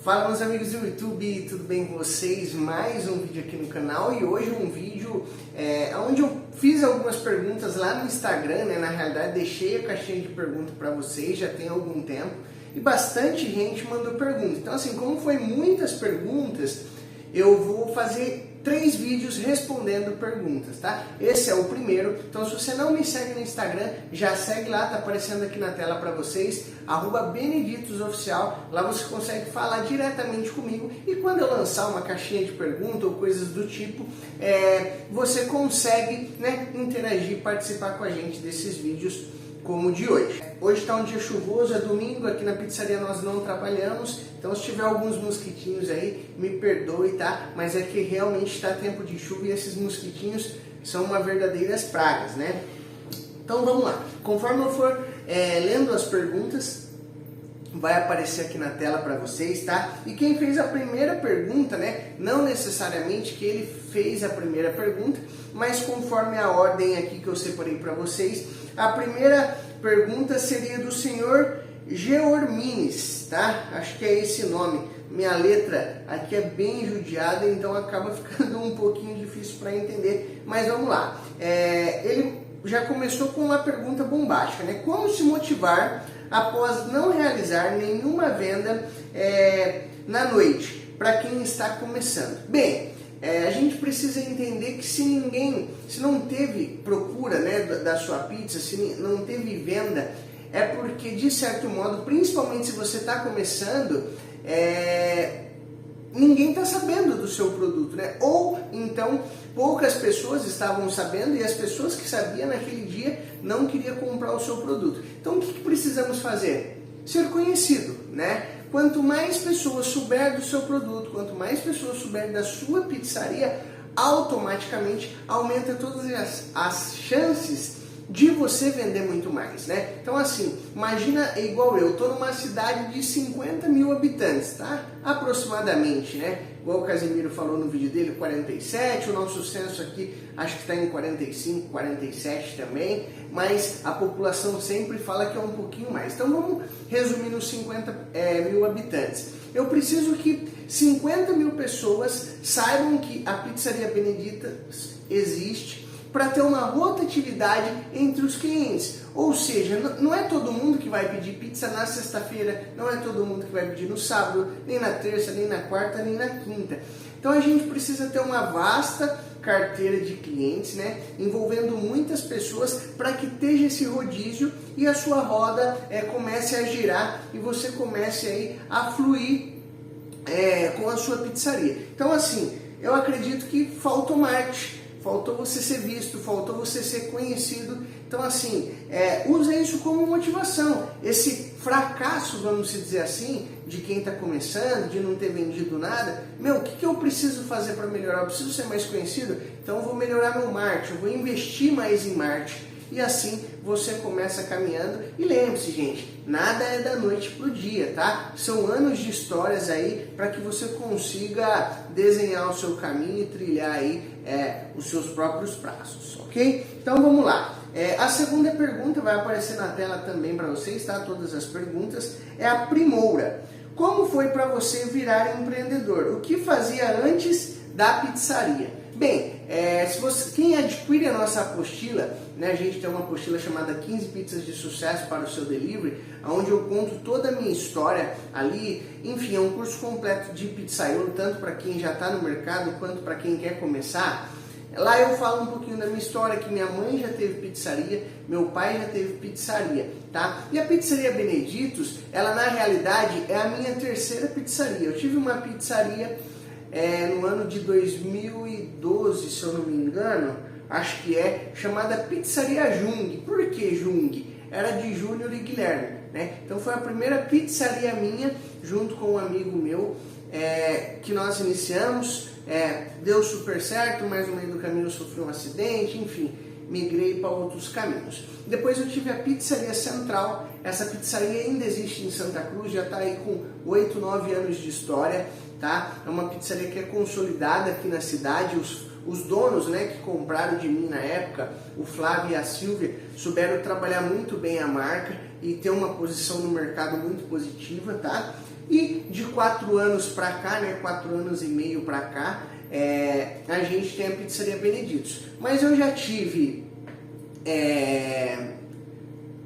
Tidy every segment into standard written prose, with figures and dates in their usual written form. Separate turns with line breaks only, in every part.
Fala, meus amigos do YouTube, tudo bem com vocês? Mais um vídeo aqui no canal e hoje um vídeo onde eu fiz algumas perguntas lá no Instagram, né? Na realidade deixei a caixinha de perguntas para vocês já tem algum tempo e bastante gente mandou perguntas. Então assim, como foi muitas perguntas, eu vou fazer 3 vídeos respondendo perguntas, tá? Esse é o primeiro, então se você não me segue no Instagram, já segue lá, tá aparecendo aqui na tela para vocês, @beneditosoficial, lá você consegue falar diretamente comigo e quando eu lançar uma caixinha de perguntas ou coisas do tipo, você consegue, né, interagir, participar com a gente desses vídeos como o de hoje. Hoje está um dia chuvoso, é domingo, aqui na pizzaria nós não trabalhamos, então se tiver alguns mosquitinhos aí, me perdoe, tá? Mas é que realmente está tempo de chuva e esses mosquitinhos são uma verdadeiras pragas, né? Então vamos lá, conforme eu for lendo as perguntas, vai aparecer aqui na tela para vocês, tá? E quem fez a primeira pergunta, né? Não necessariamente que ele fez a primeira pergunta, mas conforme a ordem aqui que eu separei para vocês, a primeira pergunta seria do senhor Geormines, tá? Acho que é esse nome. Minha letra aqui é bem judiada, então acaba ficando um pouquinho difícil para entender, mas vamos lá. Ele já começou com uma pergunta bombástica, né? Como se motivar após não realizar nenhuma venda na noite, para quem está começando? Bem, a gente precisa entender que se não teve procura, né, da sua pizza, se não teve venda, é porque de certo modo, principalmente se você está começando, ninguém está sabendo do seu produto, né? Ou então poucas pessoas estavam sabendo e as pessoas que sabiam naquele dia não queriam comprar o seu produto. Então o que precisamos fazer? Ser conhecido, né? Quanto mais pessoas souber do seu produto, quanto mais pessoas souber da sua pizzaria, automaticamente aumenta todas as chances de você vender muito mais, né? Então assim, imagina igual eu, tô numa cidade de 50 mil habitantes, tá? Aproximadamente, né? Igual o Casimiro falou no vídeo dele, 47, o nosso censo aqui acho que está em 45, 47 também, mas a população sempre fala que é um pouquinho mais. Então vamos resumir nos 50 mil habitantes. Eu preciso que 50 mil pessoas saibam que a Pizzaria Benedita existe, para ter uma rotatividade entre os clientes. Ou seja, não é todo mundo que vai pedir pizza na sexta-feira, não é todo mundo que vai pedir no sábado, nem na terça, nem na quarta, nem na quinta. Então a gente precisa ter uma vasta carteira de clientes, né, envolvendo muitas pessoas para que esteja esse rodízio e a sua roda comece a girar e você comece aí a fluir com a sua pizzaria. Então assim, eu acredito que falta o marketing. Faltou você ser visto, faltou você ser conhecido. Então assim, usa isso como motivação. Esse fracasso, vamos dizer assim, de quem está começando, de não ter vendido nada. O que eu preciso fazer para melhorar? Eu preciso ser mais conhecido? Então eu vou melhorar meu marketing, eu vou investir mais em marketing. E assim você começa caminhando. E lembre-se, gente, nada é da noite para o dia, tá? São anos de histórias aí para que você consiga desenhar o seu caminho e trilhar aí os seus próprios prazos, ok? Então vamos lá. A segunda pergunta vai aparecer na tela também para vocês, tá? Todas as perguntas. É a Primoura. Como foi para você virar empreendedor? O que fazia antes da pizzaria? Bem, quem adquire a nossa apostila, né, a gente tem uma apostila chamada 15 pizzas de sucesso para o seu delivery, onde eu conto toda a minha história ali, enfim, é um curso completo de pizzaiolo, tanto para quem já está no mercado, quanto para quem quer começar. Lá eu falo um pouquinho da minha história, que minha mãe já teve pizzaria, meu pai já teve pizzaria, tá? E a Pizzaria Beneditos, ela na realidade é a minha terceira pizzaria. Eu tive uma pizzaria no ano de 2012, se eu não me engano, acho que chamada Pizzaria Jung. Por que Jung? Era de Júnior e Guilherme, né? Então foi a primeira pizzaria minha, junto com um amigo meu, que nós iniciamos, deu super certo, mas no meio do caminho eu sofri um acidente, enfim, migrei para outros caminhos. Depois eu tive a Pizzaria Central, essa pizzaria ainda existe em Santa Cruz, já está aí com 8, 9 anos de história, tá? É uma pizzaria que é consolidada aqui na cidade, os donos, né, que compraram de mim na época, o Flávio e a Silvia, souberam trabalhar muito bem a marca e tem uma posição no mercado muito positiva, tá? E de 4 anos para cá, né, 4 anos e meio para cá, a gente tem a Pizzaria Benedito's. Mas eu já tive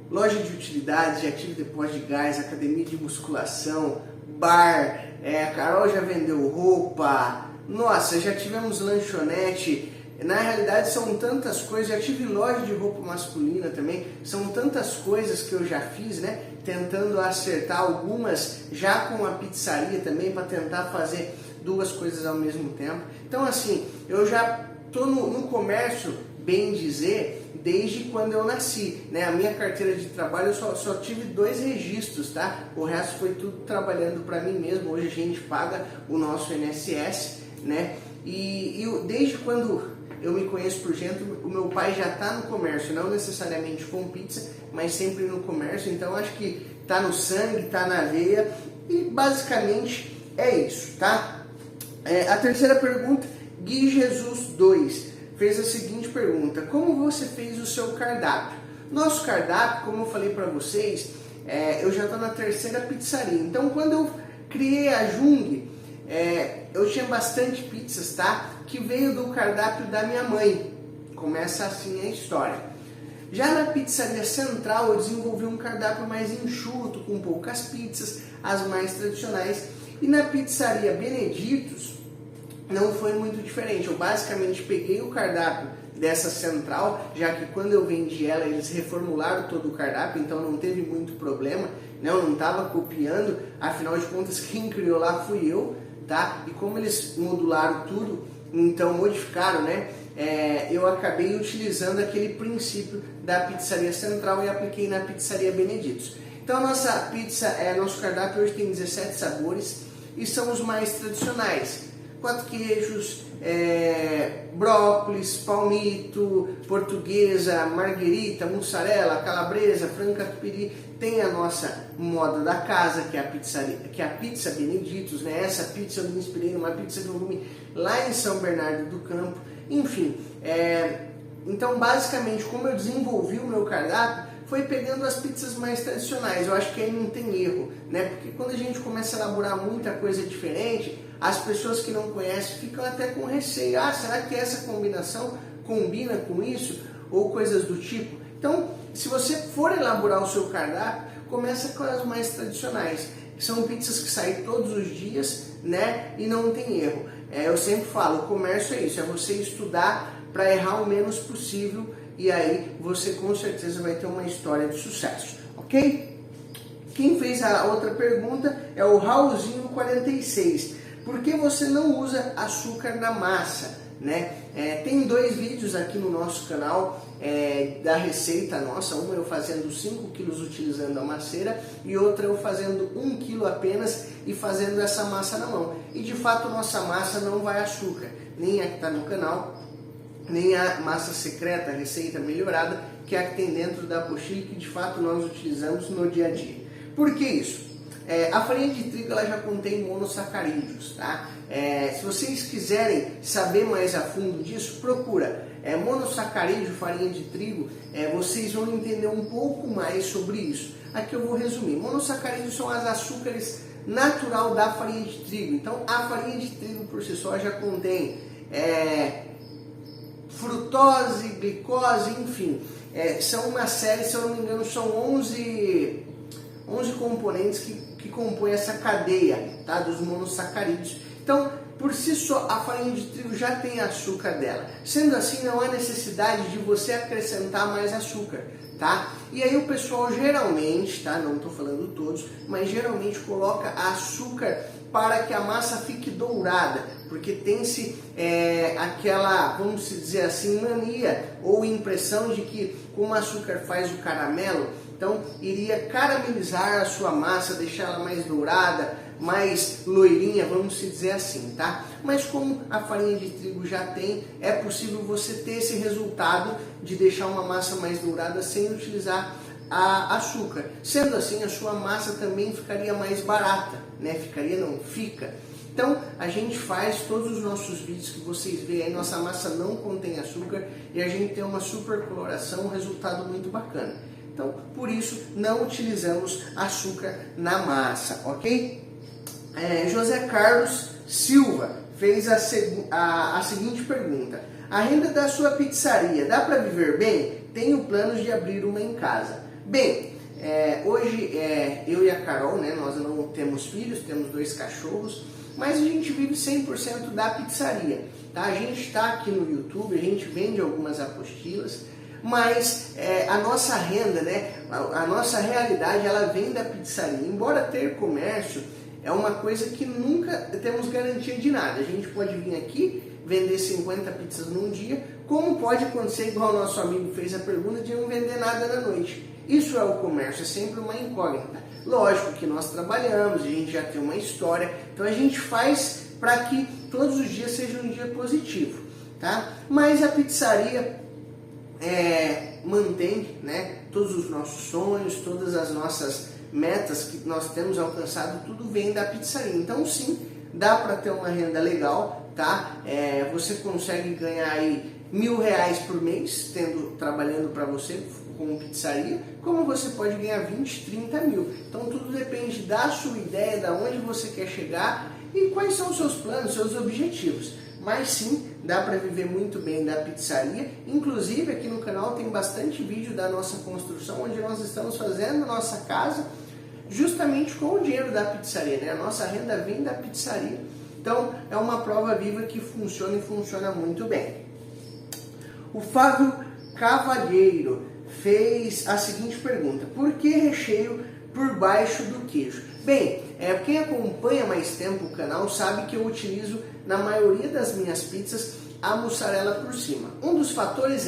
loja de utilidades, já tive depósito de gás, academia de musculação, bar, a Carol já vendeu roupa, nossa, já tivemos lanchonete. Na realidade são tantas coisas, já tive loja de roupa masculina também, são tantas coisas que eu já fiz, né? Tentando acertar algumas já com a pizzaria também, para tentar fazer 2 coisas ao mesmo tempo. Então assim, eu já estou no comércio, bem dizer, desde quando eu nasci, né? A minha carteira de trabalho eu só tive 2 registros, tá? O resto foi tudo trabalhando para mim mesmo. Hoje a gente paga o nosso INSS, né? E desde quando eu me conheço por gente, o meu pai já está no comércio, não necessariamente com pizza, mas sempre no comércio. Então acho que está no sangue, está na veia, e basicamente é isso, tá? A terceira pergunta, Gui Jesus 2 fez a seguinte pergunta: como você fez o seu cardápio? Nosso cardápio, como eu falei para vocês, eu já estou na 3ª pizzaria. Então quando eu criei a Jung, eu tinha bastante pizzas, tá? Que veio do cardápio da minha mãe. Começa assim a história. Já na Pizzaria Central eu desenvolvi um cardápio mais enxuto, com poucas pizzas, as mais tradicionais. E na Pizzaria Benedito's não foi muito diferente. Eu basicamente peguei o cardápio dessa central, já que quando eu vendi ela eles reformularam todo o cardápio, então não teve muito problema, né? Eu não estava copiando, afinal de contas quem criou lá fui eu, tá? E como eles modularam tudo, então modificaram, né? Eu acabei utilizando aquele princípio da Pizzaria Central e apliquei na Pizzaria Benedito's. Então nossa pizza, nosso cardápio hoje tem 17 sabores e são os mais tradicionais: 4 queijos, brócolis, palmito, portuguesa, marguerita, mussarela, calabresa, franca tupiri. Tem a nossa moda da casa, que é a pizza Benedito's, né? Essa pizza eu me inspirei numa pizza que eu comi lá em São Bernardo do Campo. Enfim, então basicamente como eu desenvolvi o meu cardápio foi pegando as pizzas mais tradicionais. Eu acho que aí não tem erro, né? Porque quando a gente começa a elaborar muita coisa diferente, as pessoas que não conhecem ficam até com receio. Ah, será que essa combinação combina com isso? Ou coisas do tipo. Então, se você for elaborar o seu cardápio, começa com as mais tradicionais. São pizzas que saem todos os dias, né? E não tem erro. Eu sempre falo, o comércio é isso, é você estudar para errar o menos possível, e aí você com certeza vai ter uma história de sucesso, ok? Quem fez a outra pergunta é o Raulzinho 46. Por que você não usa açúcar na massa, né? Tem 2 vídeos aqui no nosso canal da receita nossa, uma eu fazendo 5 quilos utilizando a masseira e outra eu fazendo 1 quilo apenas e fazendo essa massa na mão. E de fato nossa massa não vai açúcar, nem a que está no canal, nem a massa secreta, a receita melhorada, que é a que tem dentro da apostila, que de fato nós utilizamos no dia a dia. Por que isso? A farinha de trigo ela já contém monossacarídeos, tá? Se vocês quiserem saber mais a fundo disso, procura monossacarídeo, farinha de trigo, vocês vão entender um pouco mais sobre isso. Aqui eu vou resumir. Monossacarídeos são as açúcares natural da farinha de trigo. Então a farinha de trigo por si só já contém frutose, glicose, enfim, são uma série, se eu não me engano, são 11 componentes que compõem essa cadeia, tá, dos monossacarídeos. Então, por si só, a farinha de trigo já tem açúcar dela. Sendo assim, não há necessidade de você acrescentar mais açúcar, tá? E aí o pessoal geralmente, tá, não estou falando todos, mas geralmente coloca açúcar para que a massa fique dourada, porque tem-se aquela, vamos dizer assim, mania ou impressão de que como o açúcar faz o caramelo, então iria caramelizar a sua massa, deixar ela mais dourada, mais loirinha, vamos dizer assim, tá? Mas como a farinha de trigo já tem, é possível você ter esse resultado de deixar uma massa mais dourada sem utilizar açúcar. Sendo assim, a sua massa também ficaria mais barata, né? Fica. Então, a gente faz todos os nossos vídeos que vocês veem aí, nossa massa não contém açúcar e a gente tem uma super coloração, um resultado muito bacana. Então, por isso, não utilizamos açúcar na massa, ok? José Carlos Silva fez a seguinte pergunta. A renda da sua pizzaria dá para viver bem? Tenho planos de abrir uma em casa. Bem, hoje eu e a Carol, né, nós não temos filhos, temos 2 cachorros, mas a gente vive 100% da pizzaria. Tá? A gente está aqui no YouTube, a gente vende algumas apostilas, mas a nossa renda, né, a nossa realidade, ela vem da pizzaria. Embora ter comércio é uma coisa que nunca temos garantia de nada. A gente pode vir aqui, vender 50 pizzas num dia, como pode acontecer, igual o nosso amigo fez a pergunta, de não vender nada na noite. Isso é o comércio, é sempre uma incógnita. Lógico que nós trabalhamos, a gente já tem uma história, então a gente faz para que todos os dias seja um dia positivo, tá? Mas a pizzaria mantém, né, todos os nossos sonhos, todas as nossas metas que nós temos alcançado, tudo vem da pizzaria. Então sim, dá para ter uma renda legal, tá? Você consegue ganhar aí R$1.000 por mês, trabalhando para você com pizzaria, como você pode ganhar 20, 30 mil. Então tudo depende da sua ideia, da onde você quer chegar e quais são os seus planos, seus objetivos. Mas sim, dá para viver muito bem da pizzaria. Inclusive aqui no canal tem bastante vídeo da nossa construção, onde nós estamos fazendo a nossa casa justamente com o dinheiro da pizzaria, né? A nossa renda vem da pizzaria. Então é uma prova viva que funciona e funciona muito bem. O Fábio Cavalheiro fez a seguinte pergunta: por que recheio por baixo do queijo? Bem, quem acompanha mais tempo o canal sabe que eu utilizo na maioria das minhas pizzas a mussarela por cima. Um dos fatores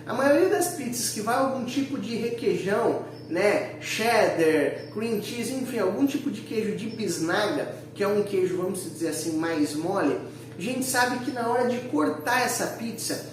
a maioria das pizzas que vai algum tipo de requeijão, né, cheddar, cream cheese, enfim, algum tipo de queijo de bisnaga, que é um queijo, vamos dizer assim, mais mole, a gente sabe que na hora de cortar essa pizza,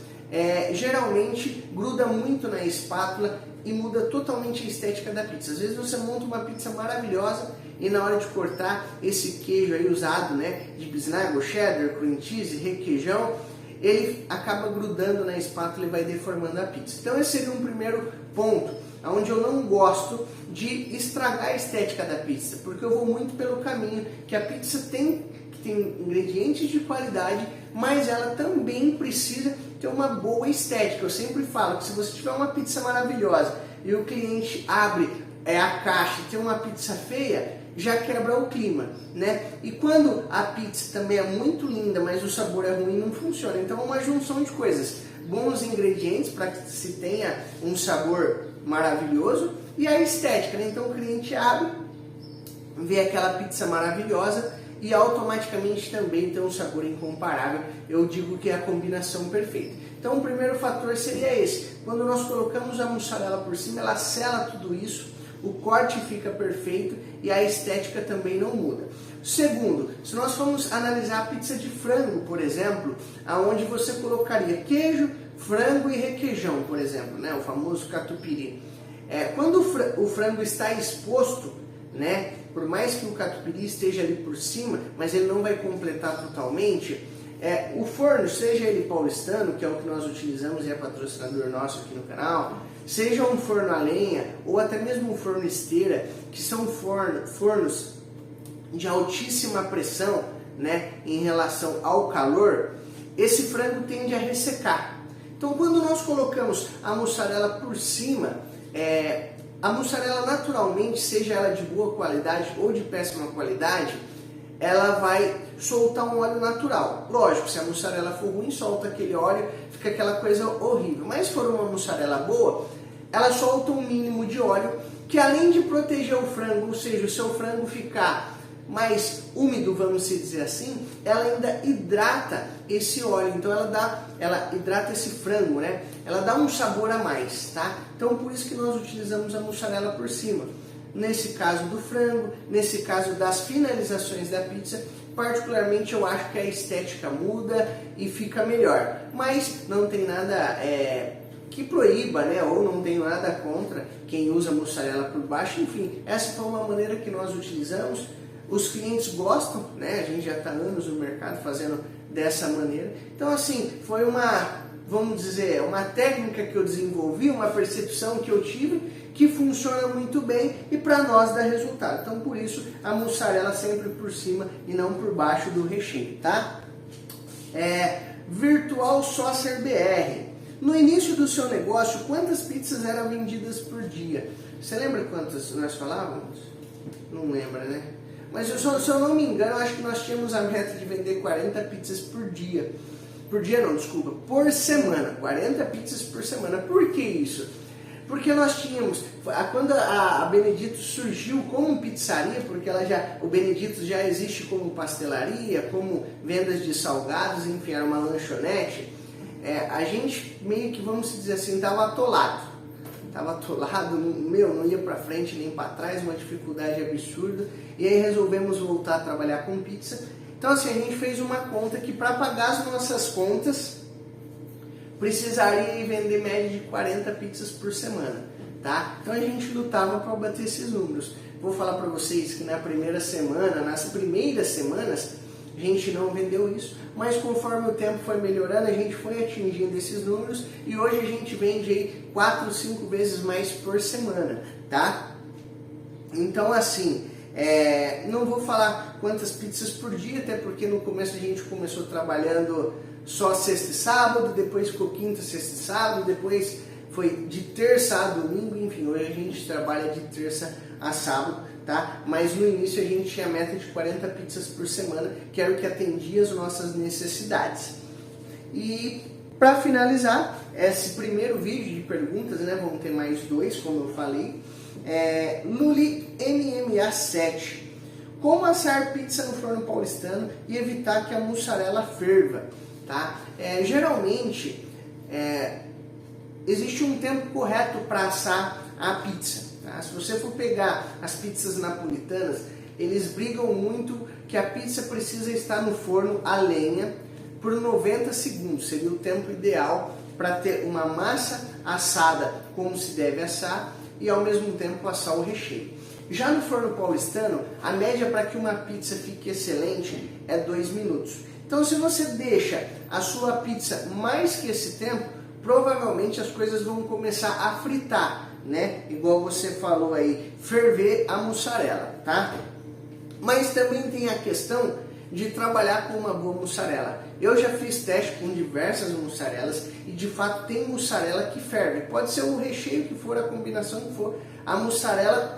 geralmente gruda muito na espátula e muda totalmente a estética da pizza. Às vezes você monta uma pizza maravilhosa e na hora de cortar esse queijo aí usado, né, de bisnaga, cheddar, cream cheese, requeijão, ele acaba grudando na espátula e vai deformando a pizza. Então esse seria um primeiro ponto, onde eu não gosto de estragar a estética da pizza, porque eu vou muito pelo caminho que a pizza tem ingredientes de qualidade, mas ela também precisa ter uma boa estética. Eu sempre falo que se você tiver uma pizza maravilhosa e o cliente abre a caixa e tem uma pizza feia, já quebra o clima, né? E quando a pizza também é muito linda, mas o sabor é ruim, não funciona. Então é uma junção de coisas, bons ingredientes para que se tenha um sabor maravilhoso e a estética, né? Então o cliente abre, vê aquela pizza maravilhosa e automaticamente também tem um sabor incomparável. Eu digo que é a combinação perfeita. Então o primeiro fator seria esse: quando nós colocamos a mussarela por cima, ela sela tudo isso, o corte fica perfeito e a estética também não muda. Segundo, se nós formos analisar a pizza de frango, por exemplo, aonde você colocaria queijo, frango e requeijão, por exemplo, né, o famoso catupiry. Quando o frango está exposto, né, por mais que o catupiry esteja ali por cima, mas ele não vai completar totalmente, o forno, seja ele paulistano, que é o que nós utilizamos e é patrocinador nosso aqui no canal, seja um forno a lenha ou até mesmo um forno esteira, que são fornos de altíssima pressão, né, em relação ao calor, esse frango tende a ressecar. Então quando nós colocamos a mussarela por cima, a mussarela naturalmente, seja ela de boa qualidade ou de péssima qualidade, ela vai soltar um óleo natural. Lógico, se a mussarela for ruim, solta aquele óleo, fica aquela coisa horrível. Mas se for uma mussarela boa, ela solta um mínimo de óleo, que além de proteger o frango, ou seja, o seu frango ficar mais úmido, vamos dizer assim, ela ainda hidrata esse óleo. Então ela hidrata esse frango, né? Ela dá um sabor a mais, tá? Então por isso que nós utilizamos a mussarela por cima. Nesse caso do frango, nesse caso das finalizações da pizza, particularmente eu acho que a estética muda e fica melhor. Mas não tem nada que proíba, né? Ou não tenho nada contra quem usa mussarela por baixo. Enfim, essa foi uma maneira que nós utilizamos. Os clientes gostam, né? A gente já está anos no mercado fazendo dessa maneira. Então assim, foi uma técnica que eu desenvolvi, uma percepção que eu tive que funciona muito bem e para nós dá resultado. Então por isso a mussarela sempre por cima e não por baixo do recheio, tá? Virtual Saucer BR. No início do seu negócio, quantas pizzas eram vendidas por dia? Você lembra quantas nós falávamos? Não lembra, né? Mas se eu não me engano, acho que nós tínhamos a meta de vender 40 pizzas por dia. Por semana. 40 pizzas por semana. Por que isso? Porque nós tínhamos, quando a Benedito surgiu como pizzaria, porque o Benedito já existe como pastelaria, como vendas de salgados, enfim, era uma lanchonete, a gente meio que, vamos dizer assim, estava atolado. Não ia para frente nem para trás, uma dificuldade absurda, e aí resolvemos voltar a trabalhar com pizza. Então assim, a gente fez uma conta que para pagar as nossas contas, precisaria vender média de 40 pizzas por semana, tá? Então a gente lutava para bater esses números. Vou falar para vocês que nas primeiras semanas, a gente não vendeu isso, mas conforme o tempo foi melhorando, a gente foi atingindo esses números e hoje a gente vende aí 4 ou 5 vezes mais por semana, tá? Então assim, não vou falar quantas pizzas por dia, até porque no começo a gente começou trabalhando só sexta e sábado, depois ficou quinta, sexta e sábado, depois foi de terça a domingo, enfim, hoje a gente trabalha de terça a sábado, tá? Mas no início a gente tinha a meta de 40 pizzas por semana, que era o que atendia as nossas necessidades. E para finalizar esse primeiro vídeo de perguntas, né, vamos ter mais 2, como eu falei, Luli MMA7. Como assar pizza no forno paulistano e evitar que a mussarela ferva? Tá? Geralmente existe um tempo correto para assar a pizza, tá? Se você for pegar as pizzas napolitanas, eles brigam muito que a pizza precisa estar no forno a lenha por 90 segundos, seria o tempo ideal para ter uma massa assada como se deve assar e ao mesmo tempo assar o recheio. Já no forno paulistano, a média para que uma pizza fique excelente é 2 minutos. Então se você deixa a sua pizza mais que esse tempo, provavelmente as coisas vão começar a fritar, né? Igual você falou aí, ferver a mussarela, tá? Mas também tem a questão de trabalhar com uma boa mussarela. Eu já fiz teste com diversas mussarelas e de fato tem mussarela que ferve. Pode ser o recheio que for, a combinação que for, a mussarela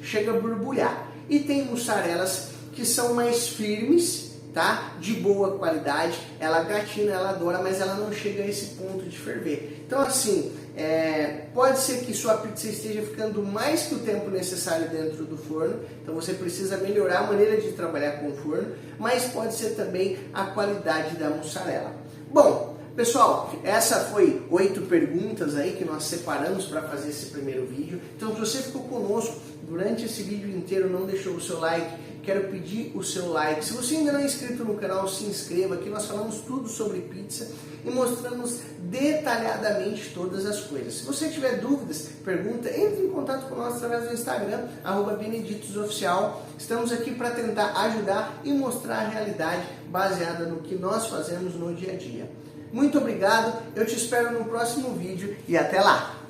chega a borbulhar. E tem mussarelas que são mais firmes, tá? De boa qualidade, ela gatina, ela adora, mas ela não chega a esse ponto de ferver. Então assim, pode ser que sua pizza esteja ficando mais que o tempo necessário dentro do forno, então você precisa melhorar a maneira de trabalhar com o forno, mas pode ser também a qualidade da mussarela. Bom, pessoal, essa foi 8 perguntas aí que nós separamos para fazer esse primeiro vídeo. Então se você ficou conosco durante esse vídeo inteiro, não deixou o seu like, quero pedir o seu like. Se você ainda não é inscrito no canal, se inscreva. Aqui nós falamos tudo sobre pizza e mostramos detalhadamente todas as coisas. Se você tiver dúvidas, pergunta, entre em contato com nós através do Instagram, @beneditosoficial. Estamos aqui para tentar ajudar e mostrar a realidade baseada no que nós fazemos no dia a dia. Muito obrigado, eu te espero no próximo vídeo e até lá!